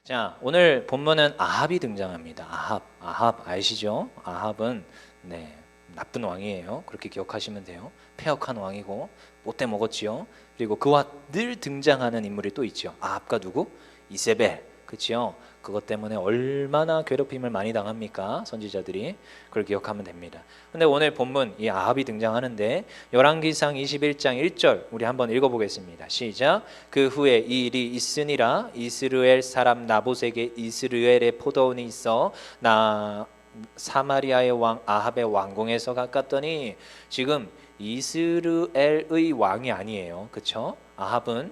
자, 오늘 본문은 아합이 등장합니다. 아합 아시죠? 아합은 나쁜 왕이에요. 그렇게 기억하시면 돼요. 패역한 왕이고 못돼 먹었지요. 그리고 그와 늘 등장하는 인물이 또 있죠. 아합과 누구? 이세벨. 그렇죠? 그것 때문에 얼마나 괴롭힘을 많이 당합니까? 선지자들이. 그걸 기억하면 됩니다. 근데 오늘 본문 이 아합이 등장하는데 열왕기상 21장 1절 우리 한번 읽어보겠습니다. 시작. 그 후에 이 일이 있으니라 이스라엘 사람 나봇에게 이스라엘의 포도원이 있어 사마리아의 왕 아합의 왕궁에서 가깝더니 지금 이스라엘의 왕이 아니에요. 그렇죠? 아합은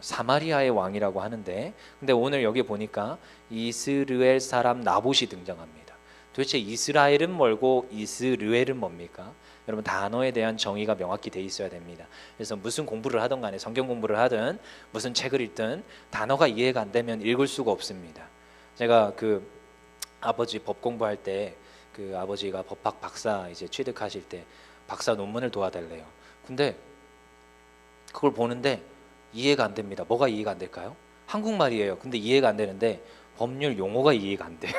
사마리아의 왕이라고 하는데 근데 오늘 여기 보니까 이스라엘 사람 나봇이 등장합니다. 도대체 이스라엘은 뭘고 이스라엘은 뭡니까? 여러분 단어에 대한 정의가 명확히 돼 있어야 됩니다. 그래서 무슨 공부를 하든 간에 성경 공부를 하든 무슨 책을 읽든 단어가 이해가 안 되면 읽을 수가 없습니다. 제가 그 아버지 법 공부할 때 그 아버지가 법학 박사 이제 취득하실 때 박사 논문을 도와달래요. 근데 그걸 보는데 이해가 안 됩니다. 뭐가 이해가 안 될까요? 한국말이에요. 근데 이해가 안 되는데 법률 용어가 이해가 안 돼요.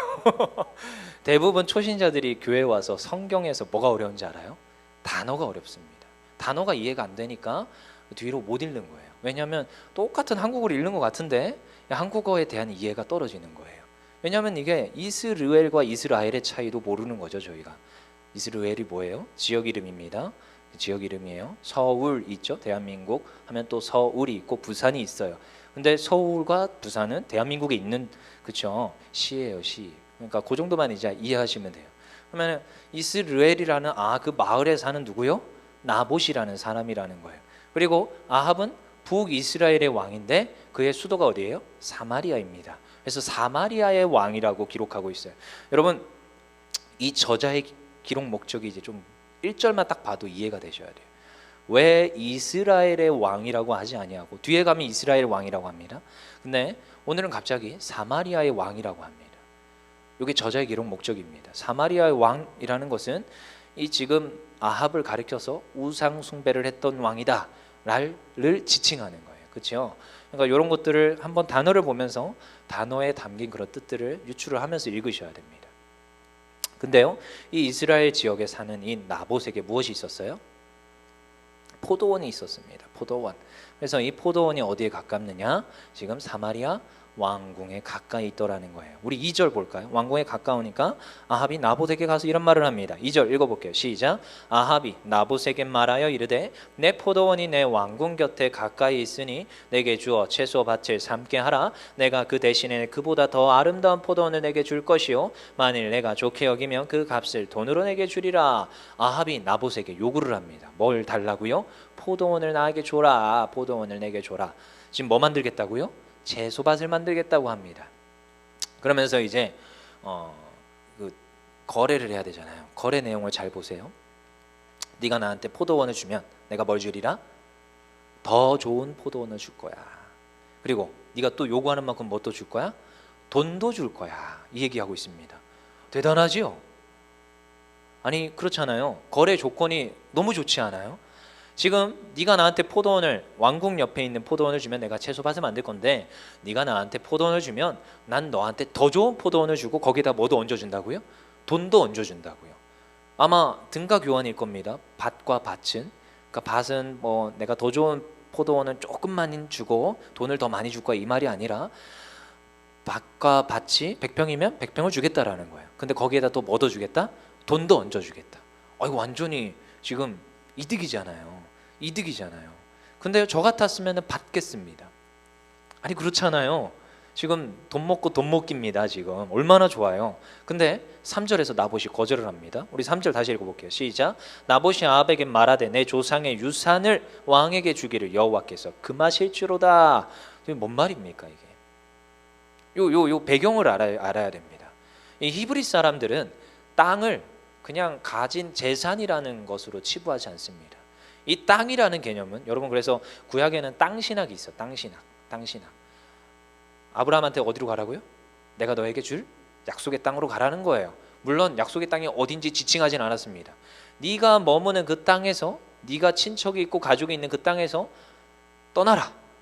대부분 초신자들이 교회 와서 성경에서 뭐가 어려운지 알아요? 단어가 어렵습니다. 단어가 이해가 안 되니까 뒤로 못 읽는 거예요. 왜냐하면 똑같은 한국어를 읽는 것 같은데 한국어에 대한 이해가 떨어지는 거예요. 왜냐하면 이게 이스라엘과 이스라엘의 차이도 모르는 거죠. 저희가 이스라엘이 뭐예요? 지역 이름입니다. 지역 이름이에요. 서울 있죠. 대한민국 하면 또 서울이 있고 부산이 있어요. 근데 서울과 부산은 대한민국에 있는 그쵸 시예요. 시. 그러니까 그 정도만 이제 이해하시면 돼요. 그러면 이스라엘이라는 그 마을에 사는 누구요? 나봇이라는 사람이라는 거예요. 그리고 아합은 북이스라엘의 왕인데 그의 수도가 어디예요? 사마리아입니다. 그래서 사마리아의 왕이라고 기록하고 있어요. 여러분 이 저자의 기록 목적이 이제 좀 1절만 딱 봐도 이해가 되셔야 돼요. 왜 이스라엘의 왕이라고 하지 아니하고 뒤에 가면 이스라엘 왕이라고 합니다. 근데 오늘은 갑자기 사마리아의 왕이라고 합니다. 이게 저자의 기록 목적입니다. 사마리아의 왕이라는 것은 이 지금 아합을 가리켜서 우상 숭배를 했던 왕이다를 지칭하는 거예요. 그렇죠? 그러니까 이런 것들을 한번 단어를 보면서 단어에 담긴 그런 뜻들을 유추를 하면서 읽으셔야 됩니다. 근데요, 이 이스라엘 지역에 사는 이 나봇에게 무엇이 있었어요? 포도원이 있었습니다. 포도원. 그래서 이 포도원이 어디에 가깝느냐? 지금 사마리아 왕궁에 가까이 있더라는 거예요. 우리 2절 볼까요? 왕궁에 가까우니까 아합이 나봇에게 가서 이런 말을 합니다. 2절 읽어볼게요. 시작. 아합이 나봇에게 말하여 이르되 내 포도원이 내 왕궁 곁에 가까이 있으니 내게 주어 채소 밭을 삼게 하라. 내가 그 대신에 그보다 더 아름다운 포도원을 내게 줄 것이요 만일 내가 좋게 여기면 그 값을 돈으로 내게 주리라. 아합이 나봇에게 요구를 합니다. 뭘 달라고요? 포도원을 나에게 줘라. 포도원을 내게 줘라. 지금 뭐 만들겠다고요? 채소밭을 만들겠다고 합니다. 그러면서 이제 그 거래를 해야 되잖아요. 거래 내용을 잘 보세요. 네가 나한테 포도원을 주면 내가 뭘 주리라? 더 좋은 포도원을 줄 거야. 그리고 네가 또 요구하는 만큼 뭐 또 줄 거야? 돈도 줄 거야. 이 얘기하고 있습니다. 대단하지요? 아니 그렇잖아요. 거래 조건이 너무 좋지 않아요? 지금 네가 나한테 포도원을 왕궁 옆에 있는 포도원을 주면 내가 채소밭을 만들 건데 네가 나한테 포도원을 주면 난 너한테 더 좋은 포도원을 주고 거기다 뭐도 얹어준다고요? 돈도 얹어준다고요. 아마 등가 교환일 겁니다. 밭과 밭은. 그러니까 밭은 뭐 내가 더 좋은 포도원을 조금만 주고 돈을 더 많이 줄 거야 이 말이 아니라 밭과 밭이 100평이면 100평을 주겠다라는 거예요. 근데 거기에다 또 뭐 더 주겠다? 돈도 얹어주겠다. 이거 완전히 지금 이득이잖아요. 이득이잖아요. 근데 저 같았으면 받겠습니다. 아니 그렇잖아요. 지금 돈 먹고 돈 먹기입니다. 지금 얼마나 좋아요. 근데 3절에서 나봇이 거절을 합니다. 우리 3절 다시 읽어볼게요. 시작. 나봇이 아합에게 말하되 내 조상의 유산을 왕에게 주기를 여호와께서 금하실지로다. 이게 뭔 말입니까 이게? 요 배경을 알아야 됩니다. 이 히브리 사람들은 땅을 그냥 가진 재산이라는 것으로 치부하지 않습니다. 이 땅이라는 개념은 여러분 그래서 구약에는 땅 신학이 있어. 땅 신학. 아브라함한테 어디로 가라고요? 내가 너에게 줄 약속의 땅으로 가라는 거예요. 물론 약속의 땅이 어딘지 지칭하진 않았습니다. 네가 머무는 그 땅에서 네가 친척이 있고 가족이 있는 그 땅에서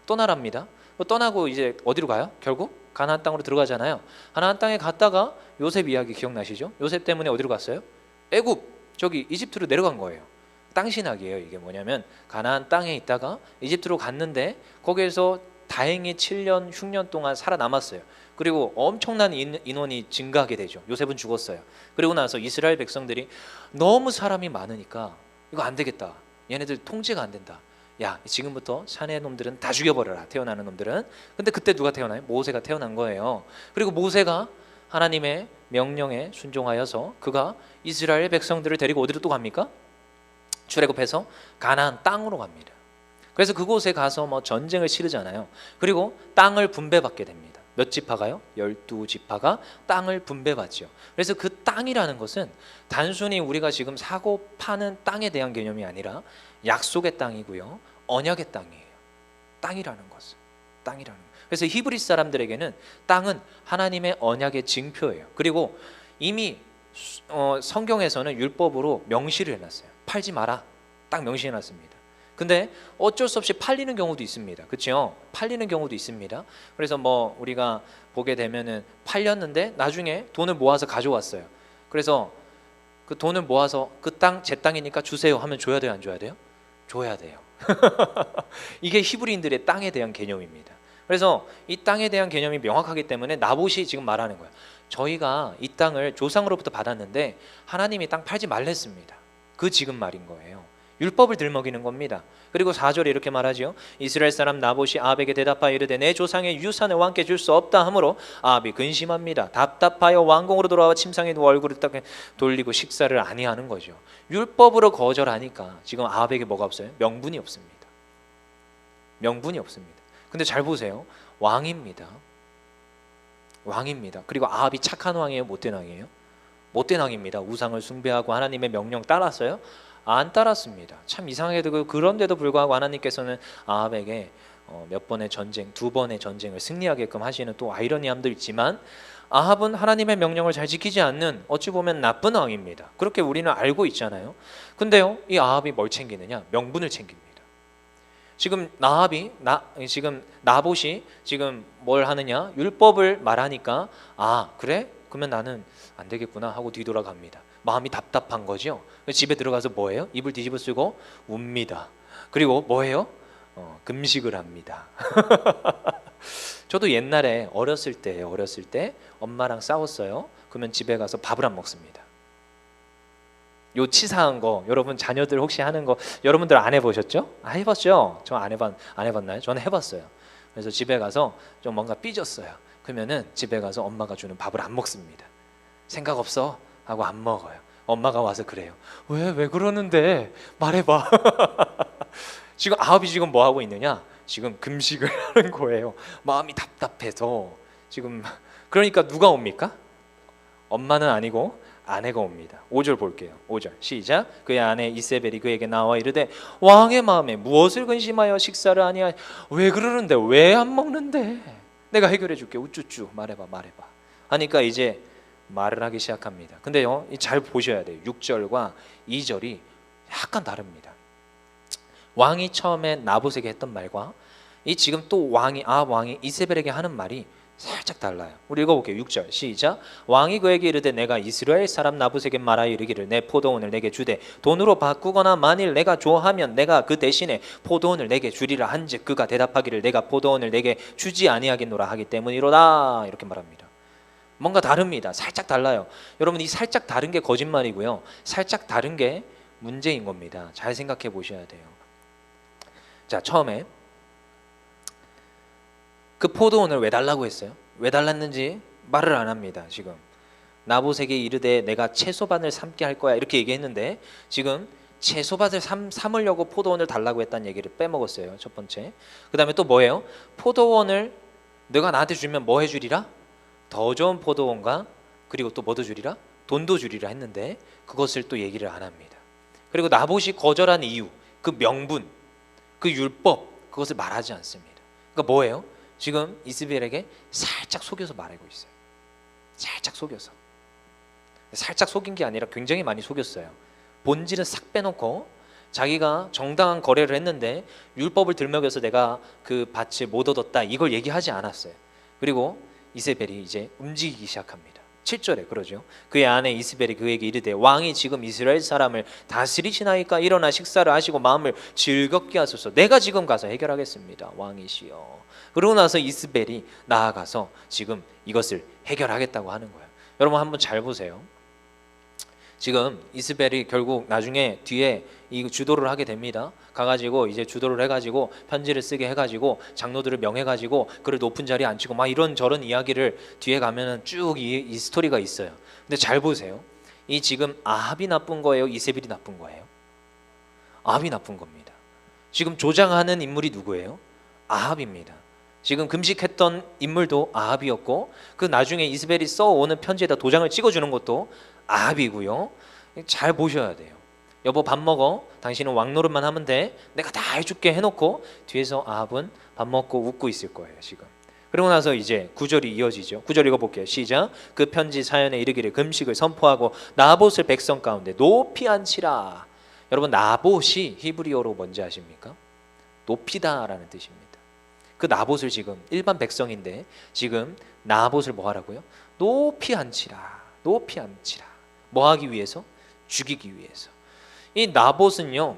떠나랍니다. 떠나고 이제 어디로 가요? 결국 가나안 땅으로 들어가잖아요. 가나안 땅에 갔다가 요셉 이야기 기억나시죠? 요셉 때문에 어디로 갔어요? 애굽, 저기 이집트로 내려간 거예요. 땅 신학이에요. 이게 뭐냐면 가나안 땅에 있다가 이집트로 갔는데 거기에서 다행히 7년, 6년 동안 살아남았어요. 그리고 엄청난 인원이 증가하게 되죠. 요셉은 죽었어요. 그리고 나서 이스라엘 백성들이 너무 사람이 많으니까 이거 안 되겠다. 얘네들 통제가 안 된다. 야, 지금부터 사내 놈들은 다 죽여버려라. 태어나는 놈들은. 근데 그때 누가 태어나요? 모세가 태어난 거예요. 그리고 모세가 하나님의 명령에 순종하여서 그가 이스라엘 백성들을 데리고 어디로 또 갑니까? 출애굽해서 가나안 땅으로 갑니다. 그래서 그곳에 가서 뭐 전쟁을 치르잖아요. 그리고 땅을 분배받게 됩니다. 몇 지파가요? 12지파가 땅을 분배받죠. 그래서 그 땅이라는 것은 단순히 우리가 지금 사고 파는 땅에 대한 개념이 아니라 약속의 땅이고요, 언약의 땅이에요. 땅이라는 것은 땅이라는 것. 그래서 히브리 사람들에게는 땅은 하나님의 언약의 징표예요. 그리고 이미 성경에서는 율법으로 명시를 해놨어요. 팔지 마라, 딱 명시해놨습니다. 근데 어쩔 수 없이 팔리는 경우도 있습니다. 그렇죠? 팔리는 경우도 있습니다. 그래서 뭐 우리가 보게 되면은 팔렸는데 나중에 돈을 모아서 가져왔어요. 그래서 그 돈을 모아서 그 땅 제 땅이니까 주세요 하면 줘야 돼요, 안 줘야 돼요? 줘야 돼요. 이게 히브리인들의 땅에 대한 개념입니다. 그래서 이 땅에 대한 개념이 명확하기 때문에 나봇이 지금 말하는 거예요. 저희가 이 땅을 조상으로부터 받았는데 하나님이 땅 팔지 말랬습니다. 그 지금 말인 거예요. 율법을 들먹이는 겁니다. 그리고 4절에 이렇게 말하죠. 이스라엘 사람 나봇이 아합에게 대답하여 이르되 내 조상의 유산을 왕께 줄 수 없다 하므로 아합이 근심합니다. 답답하여 왕궁으로 돌아와 침상에 누워 얼굴을 딱 돌리고 식사를 아니하는 거죠. 율법으로 거절하니까 지금 아합에게 뭐가 없어요? 명분이 없습니다. 명분이 없습니다. 근데 잘 보세요. 왕입니다. 왕입니다. 그리고 아합이 착한 왕이에요? 못된 왕이에요? 못된 왕입니다. 우상을 숭배하고 하나님의 명령 따랐어요? 안 따랐습니다. 참 이상하게도 그런데도 불구하고 하나님께서는 아합에게 몇 번의 전쟁, 2번의 전쟁을 승리하게끔 하시는 또 아이러니함도 있지만 아합은 하나님의 명령을 잘 지키지 않는 어찌 보면 나쁜 왕입니다. 그렇게 우리는 알고 있잖아요. 근데요, 이 아합이 뭘 챙기느냐? 명분을 챙깁니다. 지금 지금 나봇이 지금 뭘 하느냐? 율법을 말하니까 아 그래? 그러면 나는 안 되겠구나 하고 뒤돌아갑니다. 마음이 답답한 거죠. 집에 들어가서 뭐해요? 이불 뒤집어 쓰고 웁니다. 그리고 뭐해요? 금식을 합니다. 저도 옛날에 어렸을 때 엄마랑 싸웠어요. 그러면 집에 가서 밥을 안 먹습니다. 요 치사한 거 여러분 자녀들 혹시 하는 거 여러분들 안 해보셨죠? 해봤죠? 저 안 해봤나요? 저는 해봤어요. 그래서 집에 가서 좀 뭔가 삐졌어요. 그러면은 집에 가서 엄마가 주는 밥을 안 먹습니다. 생각 없어? 하고 안 먹어요. 엄마가 와서 그래요. 왜 그러는데 말해봐. 지금 아합이 지금 뭐 하고 있느냐? 지금 금식을 하는 거예요. 마음이 답답해서 지금. 그러니까 누가 옵니까? 엄마는 아니고 아내가 옵니다. 5절 볼게요. 5절 시작. 그의 아내 이세벨이 그에게 나와 이르되 왕의 마음에 무엇을 근심하여 식사를 아니하여. 왜 그러는데? 왜 안 먹는데? 내가 해결해 줄게. 우쭈쭈 말해봐 하니까 이제 말을 하기 시작합니다. 근데요, 잘 보셔야 돼요. 6절과 2절이 약간 다릅니다. 왕이 처음에 나봇에게 했던 말과 이 지금 또 아합 왕이 이세벨에게 하는 말이 살짝 달라요. 우리 읽어볼게요. 6절 시작. 왕이 그에게 이르되 내가 이스라엘 사람 나봇에게 말하여 이르기를 내 포도원을 내게 주되 돈으로 바꾸거나 만일 내가 좋아하면 내가 그 대신에 포도원을 내게 주리라 한즉 그가 대답하기를 내가 포도원을 내게 주지 아니하겠노라 하기 때문이로다. 이렇게 말합니다. 뭔가 다릅니다. 살짝 달라요. 여러분 이 살짝 다른 게 거짓말이고요. 살짝 다른 게 문제인 겁니다. 잘 생각해 보셔야 돼요. 자, 처음에 그 포도원을 왜 달라고 했어요? 왜 달랐는지 말을 안 합니다. 지금 나봇에게 이르되 내가 채소밭을 삼게 할 거야 이렇게 얘기했는데 지금 채소밭을 삼으려고 포도원을 달라고 했다는 얘기를 빼먹었어요. 첫 번째. 그 다음에 또 뭐예요? 포도원을 내가 나한테 주면 뭐 해주리라? 더 좋은 포도원과 그리고 또 뭐도 주리라? 돈도 주리라 했는데 그것을 또 얘기를 안 합니다. 그리고 나봇이 거절한 이유, 그 명분, 그 율법 그것을 말하지 않습니다. 그러니까 뭐예요? 지금 이스벨에게 살짝 속여서 말하고 있어요. 살짝 속여서. 살짝 속인 게 아니라 굉장히 많이 속였어요. 본질은 싹 빼놓고 자기가 정당한 거래를 했는데 율법을 들먹여서 내가 그 밭을 못 얻었다 이걸 얘기하지 않았어요. 그리고 이세벨이 이제 움직이기 시작합니다. 7절에 그러죠. 그의 아내 이세벨이 그에게 이르되 왕이 지금 이스라엘 사람을 다스리시나이까 일어나 식사를 하시고 마음을 즐겁게 하소서. 내가 지금 가서 해결하겠습니다. 왕이시여. 그러고 나서 이세벨이 나아가서 지금 이것을 해결하겠다고 하는 거예요. 여러분 한번 잘 보세요. 지금 이세벨이 결국 나중에 뒤에 이 주도를 하게 됩니다. 가가지고 이제 주도를 해가지고 편지를 쓰게 해가지고 장로들을 명해가지고 그를 높은 자리에 앉히고 막 이런 저런 이야기를 뒤에 가면은 쭉 이 스토리가 있어요. 근데 잘 보세요. 이 지금 아합이 나쁜 거예요? 이세벨이 나쁜 거예요? 아합이 나쁜 겁니다. 지금 조장하는 인물이 누구예요? 아합입니다. 지금 금식했던 인물도 아합이었고 그 나중에 이세벨이 써오는 편지에다 도장을 찍어주는 것도 아합이고요. 잘 보셔야 돼요. 여보 밥 먹어. 당신은 왕노릇만 하면 돼. 내가 다 해줄게 해놓고 뒤에서 아합은 밥 먹고 웃고 있을 거예요 지금. 그러고 나서 이제 9절이 이어지죠. 9절 읽어볼게요. 시작. 그 편지 사연에 이르기를 금식을 선포하고 나봇을 백성 가운데 높이 앉히라. 여러분 나봇이 히브리어로 뭔지 아십니까? 높이다라는 뜻입니다. 그 나봇을 지금 일반 백성인데 지금 나봇을 뭐 하라고요? 높이 앉히라. 높이 앉히라. 뭐 하기 위해서? 죽이기 위해서. 이 나봇은요.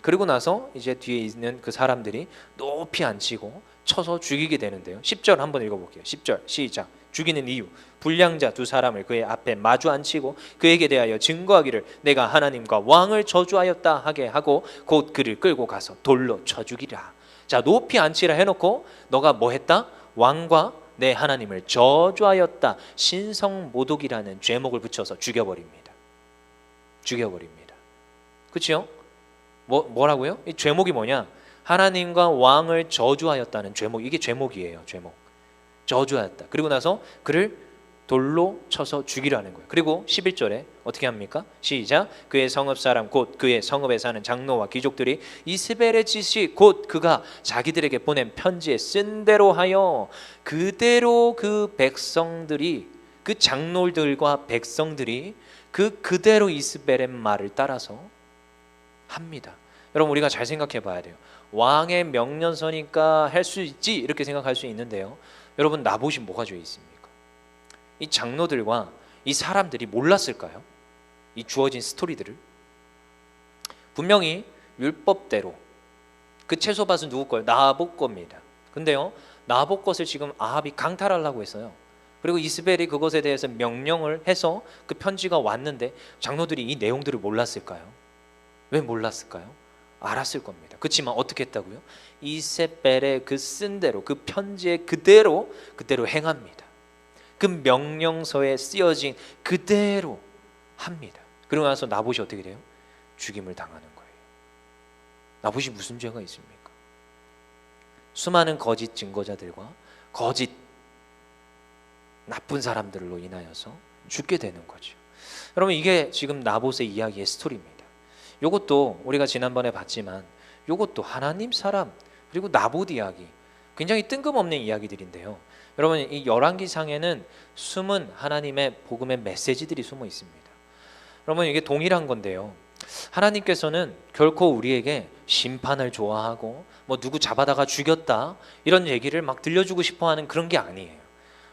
그리고 나서 이제 뒤에 있는 그 사람들이 높이 앉히고 쳐서 죽이게 되는데요. 10절 한번 읽어볼게요. 10절 시작. 죽이는 이유. 불량자 두 사람을 그의 앞에 마주 앉히고 그에게 대하여 증거하기를 내가 하나님과 왕을 저주하였다 하게 하고 곧 그를 끌고 가서 돌로 쳐 죽이라. 자, 높이 앉히라 해놓고 너가 뭐 했다? 왕과 내 하나님을 저주하였다. 신성모독이라는 죄목을 붙여서 죽여버립니다. 죽여버립니다. 그렇죠? 뭐라고요? 이 죄목이 뭐냐? 하나님과 왕을 저주하였다는 죄목. 이게 죄목이에요. 죄목. 저주하였다. 그리고 나서 그를 돌로 쳐서 죽이라는 거예요. 그리고 11절에 어떻게 합니까? 시작. 그의 성읍 사람 곧 그의 성읍에 사는 장로와 귀족들이 이스벨의 지시 곧 그가 자기들에게 보낸 편지에 쓴 대로 하여 그대로 그 백성들이 그 장로들과 백성들이 그대로 이스벨의 말을 따라서 합니다. 여러분 우리가 잘 생각해 봐야 돼요. 왕의 명령서니까 할 수 있지 이렇게 생각할 수 있는데요. 여러분 나봇이 뭐가 죄 있습니까? 이 장로들과 이 사람들이 몰랐을까요? 이 주어진 스토리들을. 분명히 율법대로 그 채소밭은 누구 거예요? 나봇 겁니다. 근데요 나봇 것을 지금 아합이 강탈하려고 했어요. 그리고 이스벨이 그것에 대해서 명령을 해서 그 편지가 왔는데 장로들이 이 내용들을 몰랐을까요? 왜 몰랐을까요? 알았을 겁니다. 그렇지만 어떻게 했다고요? 이세벨의 그 쓴 대로 그 편지에 그대로 행합니다. 그 명령서에 쓰여진 그대로 합니다. 그러고 나서 나봇이 어떻게 돼요? 죽임을 당하는 거예요. 나봇이 무슨 죄가 있습니까? 수많은 거짓 증거자들과 거짓 나쁜 사람들로 인하여서 죽게 되는 거죠. 여러분 이게 지금 나봇의 이야기의 스토리입니다. 이것도 우리가 지난번에 봤지만 이것도 하나님 사람 그리고 나봇 이야기 굉장히 뜬금없는 이야기들인데요. 여러분 이 열왕기상에는 숨은 하나님의 복음의 메시지들이 숨어 있습니다. 여러분 이게 동일한 건데요. 하나님께서는 결코 우리에게 심판을 좋아하고 뭐 누구 잡아다가 죽였다 이런 얘기를 막 들려주고 싶어하는 그런 게 아니에요.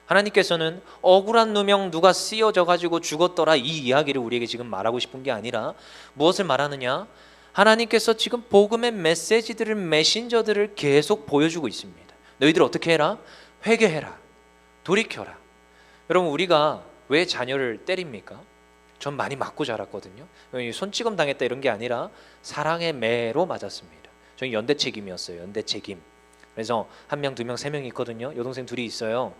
하나님께서는 억울한 누명 누가 쓰여져 가지고 죽었더라 이 이야기를 우리에게 지금 말하고 싶은 게 아니라 무엇을 말하느냐? 하나님께서 지금 복음의 메시지들을 메신저들을 계속 보여주고 있습니다. 너희들 어떻게 해라? 회개해라. 돌이켜라. 여러분 우리가 왜 자녀를 때립니까? 전 많이 맞고 자랐거든요. 손찌검 당했다 이런 게 아니라 사랑의 매로 맞았습니다. 저희 연대책임이었어요. 연대책임. 그래서 한 명, 두 명, 세 명이 있거든요. 여동생 둘이 있어요.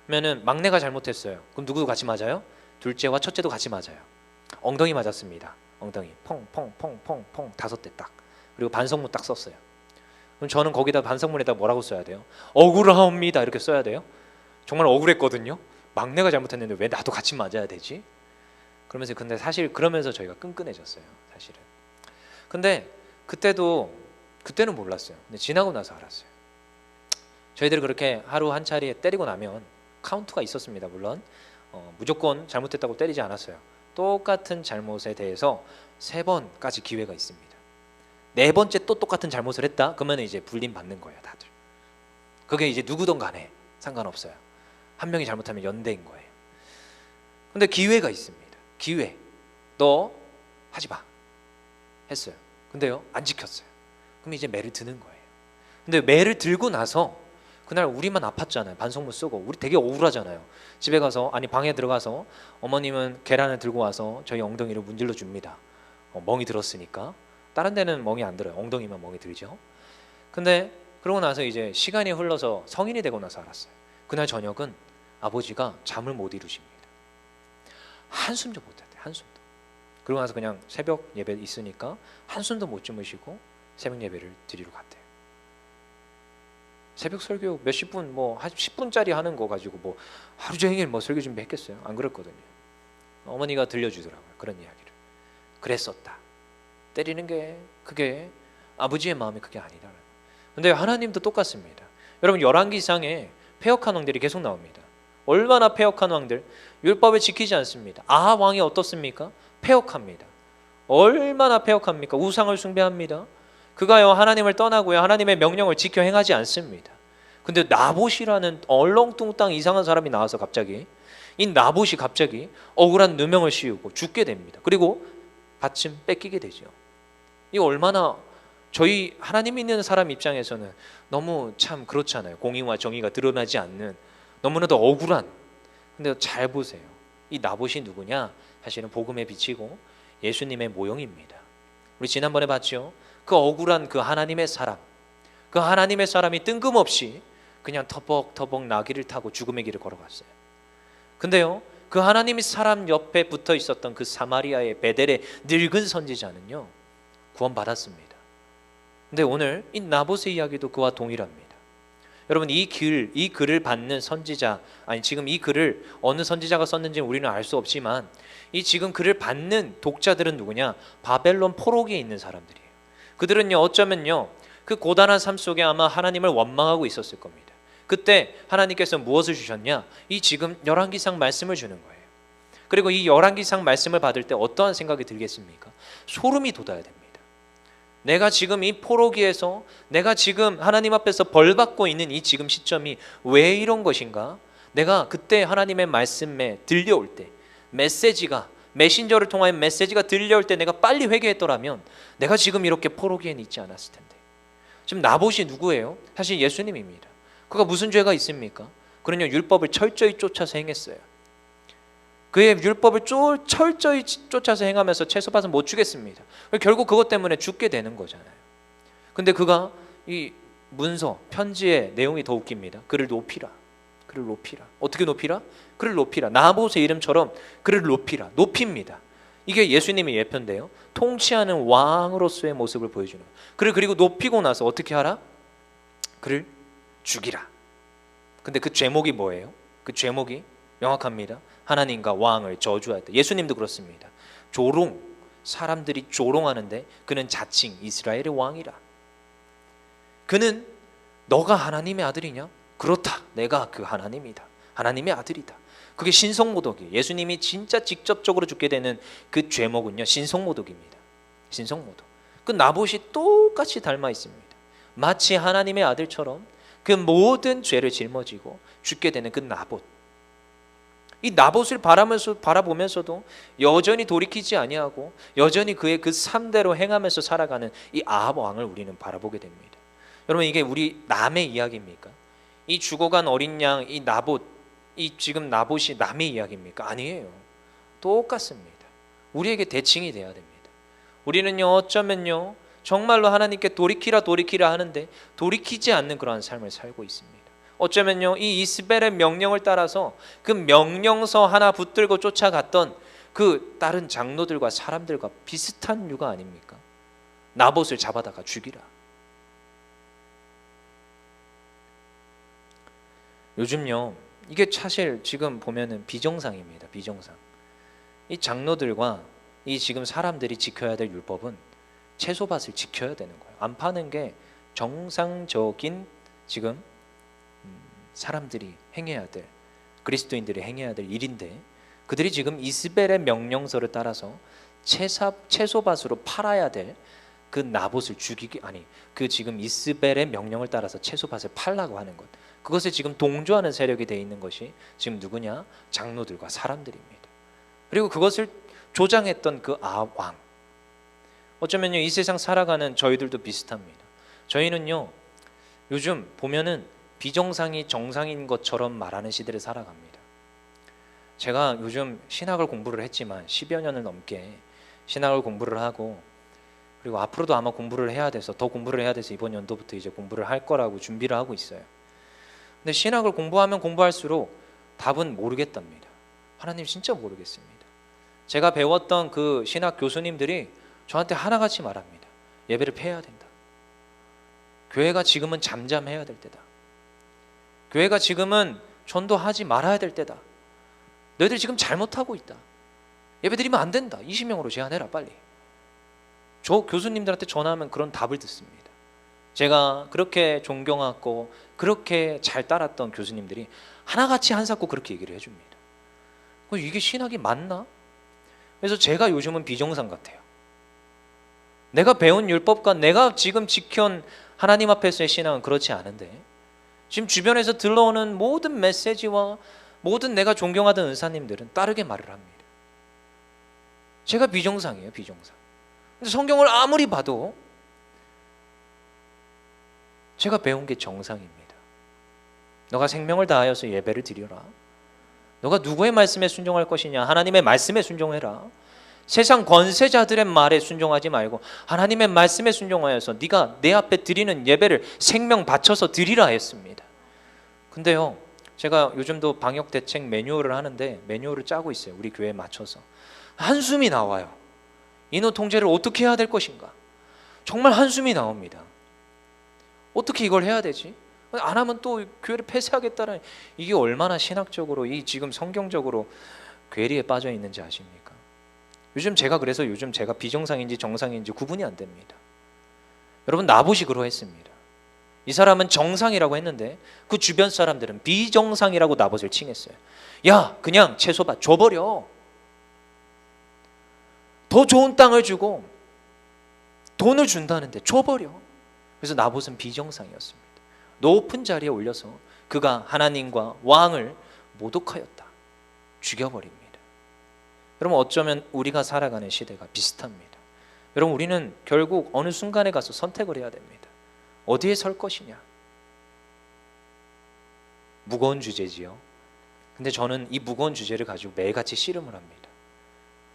그러면은 막내가 잘못했어요. 그럼 누구도 같이 맞아요? 둘째와 첫째도 같이 맞아요. 엉덩이 맞았습니다. 엉덩이 퐁퐁퐁퐁퐁 5대 딱. 그리고 반성문 딱 썼어요. 그럼 저는 거기다 반성문에다 뭐라고 써야 돼요? 억울하옵니다 이렇게 써야 돼요? 정말 억울했거든요. 막내가 잘못했는데 왜 나도 같이 맞아야 되지? 그러면서 근데 사실 그러면서 저희가 끈끈해졌어요. 사실은. 근데 그때는 몰랐어요. 근데 지나고 나서 알았어요. 저희들이 그렇게 하루 한 차례 때리고 나면 카운트가 있었습니다. 물론 무조건 잘못했다고 때리지 않았어요. 똑같은 잘못에 대해서 3번까지 기회가 있습니다. 4번째 또 똑같은 잘못을 했다? 그러면 이제 불림 받는 거예요, 다들. 그게 이제 누구든 간에 상관없어요. 한 명이 잘못하면 연대인 거예요. 근데 기회가 있습니다. 기회. 너 하지 마 했어요. 근데요 안 지켰어요. 그럼 이제 매를 드는 거예요. 근데 매를 들고 나서 그날 우리만 아팠잖아요. 반성문 쓰고 우리 되게 억울하잖아요. 집에 가서 아니 방에 들어가서 어머님은 계란을 들고 와서 저희 엉덩이를 문질러 줍니다. 멍이 들었으니까. 다른 데는 멍이 안 들어요. 엉덩이만 멍이 들죠. 근데 그러고 나서 이제 시간이 흘러서 성인이 되고 나서 알았어요. 그날 저녁은 아버지가 잠을 못 이루십니다. 한숨도 못 하대. 한숨도. 그러고 나서 그냥 새벽 예배 있으니까 한숨도 못 주무시고 새벽 예배를 드리러 갔대요. 새벽 설교 몇십 분 뭐 한 10분짜리 하는 거 가지고 뭐 하루 종일 뭐 설교 준비했겠어요? 안 그랬거든요. 어머니가 들려주더라고요. 그런 이야기를. 그랬었다. 때리는 게 그게 아버지의 마음이 그게 아니다. 근데 하나님도 똑같습니다. 여러분 열왕기상에 패역한 왕들이 계속 나옵니다. 얼마나 패역한 왕들, 율법을 지키지 않습니다. 아합 왕이 어떻습니까? 패역합니다. 얼마나 패역합니까? 우상을 숭배합니다. 그가요 하나님을 떠나고요 하나님의 명령을 지켜 행하지 않습니다. 근데 나봇이라는 얼렁뚱땅 이상한 사람이 나와서 갑자기 이 나봇이 갑자기 억울한 누명을 씌우고 죽게 됩니다. 그리고 받침 뺏기게 되죠. 이 얼마나 저희 하나님 믿는 사람 입장에서는 너무 참 그렇잖아요. 공의와 정의가 드러나지 않는 너무나도 억울한. 근데 잘 보세요. 이 나봇이 누구냐? 사실은 복음에 비치고 예수님의 모형입니다. 우리 지난번에 봤죠? 그 억울한 그 하나님의 사람, 그 하나님의 사람이 뜬금없이 그냥 터벅터벅 나귀를 타고 죽음의 길을 걸어갔어요. 근데요 그 하나님의 사람 옆에 붙어 있었던 그 사마리아의 베델의 늙은 선지자는요 구원받았습니다. 근데 오늘 이 나봇의 이야기도 그와 동일합니다. 여러분 이 글을 받는 선지자, 아니 지금 이 글을 어느 선지자가 썼는지 우리는 알 수 없지만 이 지금 글을 받는 독자들은 누구냐? 바벨론 포로기에 있는 사람들이에요. 그들은요 어쩌면요 그 고단한 삶 속에 아마 하나님을 원망하고 있었을 겁니다. 그때 하나님께서 무엇을 주셨냐? 이 지금 열왕기상 말씀을 주는 거예요. 그리고 이 열왕기상 말씀을 받을 때 어떠한 생각이 들겠습니까? 소름이 돋아야 됩니다. 내가 지금 이 포로기에서 내가 지금 하나님 앞에서 벌받고 있는 이 지금 시점이 왜 이런 것인가? 내가 그때 하나님의 말씀에 들려올 때 메시지가 메신저를 통하여 메시지가 들려올 때 내가 빨리 회개했더라면 내가 지금 이렇게 포로기에는 있지 않았을 텐데. 지금 나봇이 누구예요? 사실 예수님입니다. 그가 무슨 죄가 있습니까? 그는요 율법을 철저히 쫓아서 행했어요. 그의 율법을 철저히 쫓아서 행하면서 채소밭은 못 주겠습니다. 결국 그것 때문에 죽게 되는 거잖아요. 근데 그가 이 문서 편지의 내용이 더 웃깁니다. 그를 높이라. 그를 높이라. 어떻게 높이라? 그를 높이라. 나봇의 이름처럼 그를 높이라. 높입니다. 이게 예수님의 예표인데요. 통치하는 왕으로서의 모습을 보여주는 거예요. 그를 그리고 높이고 나서 어떻게 하라? 그를 죽이라. 근데 그 제목이 뭐예요? 그 제목이 명확합니다. 하나님과 왕을 저주하였다. 예수님도 그렇습니다. 조롱, 사람들이 조롱하는데 그는 자칭 이스라엘의 왕이라. 그는 너가 하나님의 아들이냐? 그렇다. 내가 그 하나님이다. 하나님의 아들이다. 그게 신성모독이에요. 예수님이 진짜 직접적으로 죽게 되는 그 죄목은요 신성모독입니다. 신성모독. 그 나봇이 똑같이 닮아 있습니다. 마치 하나님의 아들처럼 그 모든 죄를 짊어지고 죽게 되는 그 나봇. 이 나봇을 바라보면서도 여전히 돌이키지 아니하고 여전히 그의 그 삶대로 행하면서 살아가는 이 아합 왕을 우리는 바라보게 됩니다. 여러분 이게 우리 남의 이야기입니까? 이 죽어간 어린 양 이 나봇, 이 지금 나봇이 남의 이야기입니까? 아니에요. 똑같습니다. 우리에게 대칭이 돼야 됩니다. 우리는요 어쩌면요 정말로 하나님께 돌이키라 하는데 돌이키지 않는 그러한 삶을 살고 있습니다. 어쩌면요 이 이스벨의 명령을 따라서 그 명령서 하나 붙들고 쫓아갔던 그 다른 장로들과 사람들과 비슷한 유가 아닙니까? 나봇을 잡아다가 죽이라. 요즘요 이게 사실 지금 보면은 비정상입니다. 비정상. 이 장로들과 이 지금 사람들이 지켜야 될 율법은 채소밭을 지켜야 되는 거예요. 안 파는 게 정상적인 지금 사람들이 행해야 될, 그리스도인들이 행해야 될 일인데 그들이 지금 이스벨의 명령서를 따라서 채소밭으로 팔아야 될 그 나봇을 죽이기, 아니 그 지금 이스벨의 명령을 따라서 채소밭을 팔라고 하는 것, 그것에 지금 동조하는 세력이 돼 있는 것이 지금 누구냐? 장로들과 사람들입니다. 그리고 그것을 조장했던 그 왕. 어쩌면요 이 세상 살아가는 저희들도 비슷합니다. 저희는요 요즘 보면은 비정상이 정상인 것처럼 말하는 시대를 살아갑니다. 제가 요즘 신학을 공부를 했지만 10여 년을 넘게 신학을 공부를 하고, 그리고 앞으로도 아마 공부를 해야 돼서 더 공부를 해야 돼서 이번 연도부터 이제 공부를 할 거라고 준비를 하고 있어요. 근데 신학을 공부하면 공부할수록 답은 모르겠답니다. 하나님 진짜 모르겠습니다. 제가 배웠던 그 신학 교수님들이 저한테 하나같이 말합니다. 예배를 폐해야 된다. 교회가 지금은 잠잠해야 될 때다. 교회가 지금은 전도하지 말아야 될 때다. 너희들 지금 잘못하고 있다. 예배 드리면 안 된다. 20명으로 제한해라 빨리. 저 교수님들한테 전화하면 그런 답을 듣습니다. 제가 그렇게 존경하고 그렇게 잘 따랐던 교수님들이 하나같이 한사코 그렇게 얘기를 해줍니다. 이게 신학이 맞나? 그래서 제가 요즘은 비정상 같아요. 내가 배운 율법과 내가 지금 지켜온 하나님 앞에서의 신앙은 그렇지 않은데, 지금 주변에서 들러오는 모든 메시지와 모든 내가 존경하던 은사님들은 다르게 말을 합니다. 제가 비정상이에요, 비정상. 근데 성경을 아무리 봐도 제가 배운 게 정상입니다. 너가 생명을 다하여서 예배를 드려라. 너가 누구의 말씀에 순종할 것이냐? 하나님의 말씀에 순종해라. 세상 권세자들의 말에 순종하지 말고 하나님의 말씀에 순종하여서 네가 내 앞에 드리는 예배를 생명 바쳐서 드리라 했습니다. 근데요, 제가 요즘도 방역 대책 매뉴얼을 하는데 매뉴얼을 짜고 있어요. 우리 교회에 맞춰서. 한숨이 나와요. 인원 통제를 어떻게 해야 될 것인가? 정말 한숨이 나옵니다. 어떻게 이걸 해야 되지? 안 하면 또 교회를 폐쇄하겠다는, 이게 얼마나 신학적으로 이 지금 성경적으로 괴리에 빠져 있는지 아십니까? 그래서 요즘 제가 비정상인지 정상인지 구분이 안 됩니다. 여러분, 나봇이 그러했습니다. 이 사람은 정상이라고 했는데 그 주변 사람들은 비정상이라고 나봇을 칭했어요. 야, 그냥 채소밭 줘버려. 더 좋은 땅을 주고 돈을 준다는데 줘버려. 그래서 나봇은 비정상이었습니다. 높은 자리에 올려서 그가 하나님과 왕을 모독하였다. 죽여버립니다. 여러분, 어쩌면 우리가 살아가는 시대가 비슷합니다. 여러분, 우리는 결국 어느 순간에 가서 선택을 해야 됩니다. 어디에 설 것이냐? 무거운 주제지요. 근데 저는 이 무거운 주제를 가지고 매일같이 씨름을 합니다.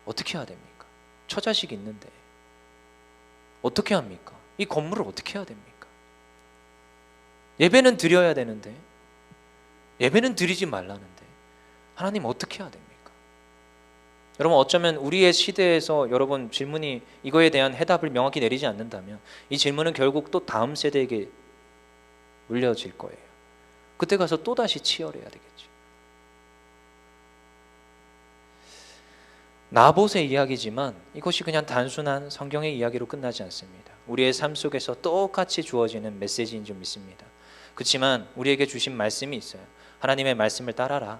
어떻게 해야 됩니까? 처자식이 있는데 어떻게 합니까? 이 건물을 어떻게 해야 됩니까? 예배는 드려야 되는데 예배는 드리지 말라는데 하나님 어떻게 해야 됩니까? 여러분, 어쩌면 우리의 시대에서 여러분 질문이 이거에 대한 해답을 명확히 내리지 않는다면 이 질문은 결국 또 다음 세대에게 물려질 거예요. 그때 가서 또다시 치열해야 되겠죠. 나봇의 이야기지만 이것이 그냥 단순한 성경의 이야기로 끝나지 않습니다. 우리의 삶 속에서 똑같이 주어지는 메시지인 줄 믿습니다. 그렇지만 우리에게 주신 말씀이 있어요. 하나님의 말씀을 따라라.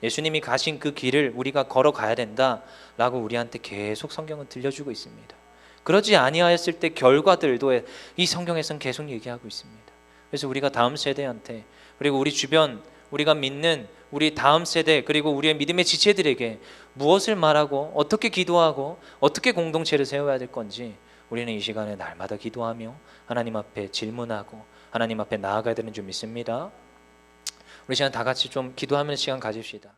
예수님이 가신 그 길을 우리가 걸어가야 된다라고 우리한테 계속 성경은 들려주고 있습니다. 그러지 아니하였을 때 결과들도 이 성경에서는 계속 얘기하고 있습니다. 그래서 우리가 다음 세대한테, 그리고 우리 주변 우리가 믿는 우리 다음 세대, 그리고 우리의 믿음의 지체들에게 무엇을 말하고 어떻게 기도하고 어떻게 공동체를 세워야 될 건지 우리는 이 시간에 날마다 기도하며 하나님 앞에 질문하고 하나님 앞에 나아가야 되는 줄 믿습니다. 우리 시간 다 같이 좀 기도하면서 시간 가집시다.